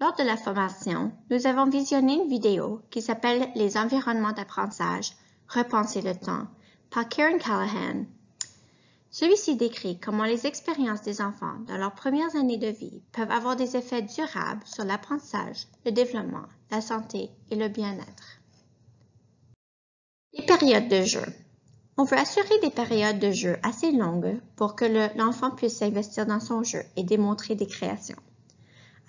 Lors de la formation, nous avons visionné une vidéo qui s'appelle « Les environnements d'apprentissage, repenser le temps » par Karen Callahan. Celui-ci décrit comment les expériences des enfants dans leurs premières années de vie peuvent avoir des effets durables sur l'apprentissage, le développement, la santé et le bien-être. Les périodes de jeu. On veut assurer des périodes de jeu assez longues pour que l'enfant puisse s'investir dans son jeu et démontrer des créations.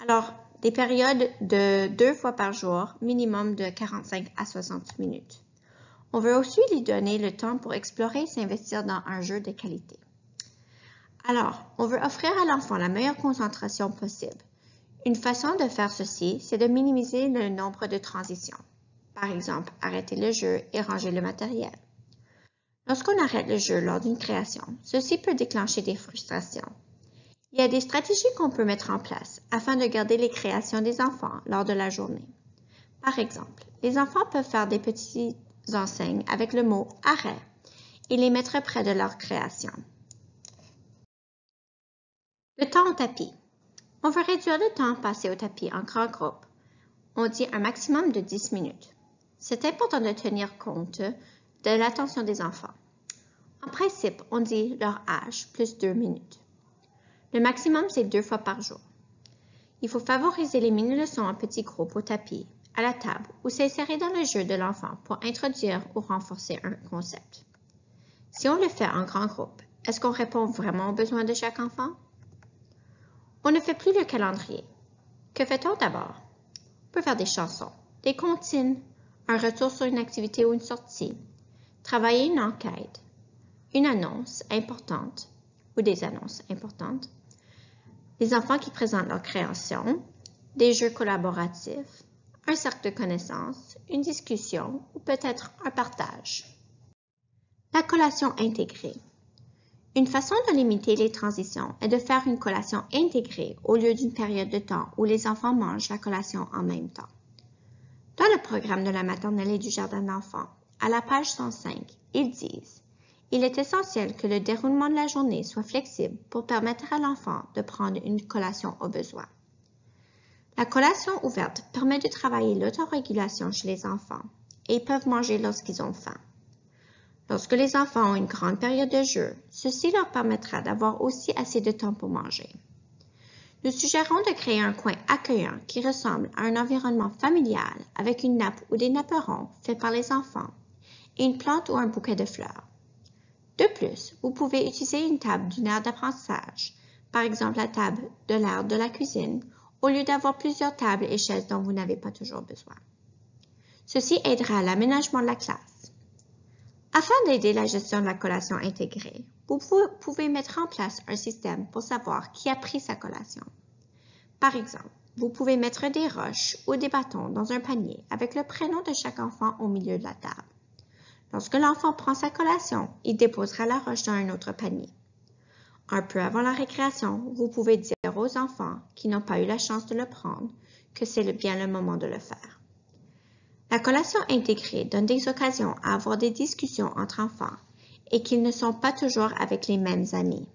Alors, des périodes de 2 fois par jour, minimum de 45 à 60 minutes. On veut aussi lui donner le temps pour explorer et s'investir dans un jeu de qualité. Alors, on veut offrir à l'enfant la meilleure concentration possible. Une façon de faire ceci, c'est de minimiser le nombre de transitions. Par exemple, arrêter le jeu et ranger le matériel. Lorsqu'on arrête le jeu lors d'une création, ceci peut déclencher des frustrations. Il y a des stratégies qu'on peut mettre en place afin de garder les créations des enfants lors de la journée. Par exemple, les enfants peuvent faire des petites enseignes avec le mot « arrêt » et les mettre près de leur création. Le temps au tapis. On veut réduire le temps passé au tapis en grand groupe. On dit un maximum de 10 minutes. C'est important de tenir compte de l'attention des enfants. En principe, on dit leur âge plus 2 minutes. Le maximum, c'est 2 fois par jour. Il faut favoriser les mini-leçons en petits groupes au tapis, à la table ou s'insérer dans le jeu de l'enfant pour introduire ou renforcer un concept. Si on le fait en grand groupe, est-ce qu'on répond vraiment aux besoins de chaque enfant? On ne fait plus le calendrier. Que fait-on d'abord? On peut faire des chansons, des comptines, un retour sur une activité ou une sortie, travailler une enquête, une annonce importante ou des annonces importantes, les enfants qui présentent leur création, des jeux collaboratifs, un cercle de connaissances, une discussion ou peut-être un partage. La collation intégrée. Une façon de limiter les transitions est de faire une collation intégrée au lieu d'une période de temps où les enfants mangent la collation en même temps. Dans le programme de la maternelle et du jardin d'enfants, à la page 105, ils disent « Il est essentiel que le déroulement de la journée soit flexible pour permettre à l'enfant de prendre une collation au besoin. » La collation ouverte permet de travailler l'autorégulation chez les enfants et ils peuvent manger lorsqu'ils ont faim. Lorsque les enfants ont une grande période de jeu, ceci leur permettra d'avoir aussi assez de temps pour manger. Nous suggérons de créer un coin accueillant qui ressemble à un environnement familial avec une nappe ou des napperons faits par les enfants et une plante ou un bouquet de fleurs. De plus, vous pouvez utiliser une table d'une aire d'apprentissage, par exemple la table de l'aire de la cuisine, au lieu d'avoir plusieurs tables et chaises dont vous n'avez pas toujours besoin. Ceci aidera à l'aménagement de la classe. Afin d'aider la gestion de la collation intégrée, vous pouvez mettre en place un système pour savoir qui a pris sa collation. Par exemple, vous pouvez mettre des roches ou des bâtons dans un panier avec le prénom de chaque enfant au milieu de la table. Lorsque l'enfant prend sa collation, il déposera la roche dans un autre panier. Un peu avant la récréation, vous pouvez dire aux enfants qui n'ont pas eu la chance de le prendre que c'est bien le moment de le faire. La collation intégrée donne des occasions à avoir des discussions entre enfants et qu'ils ne sont pas toujours avec les mêmes amis.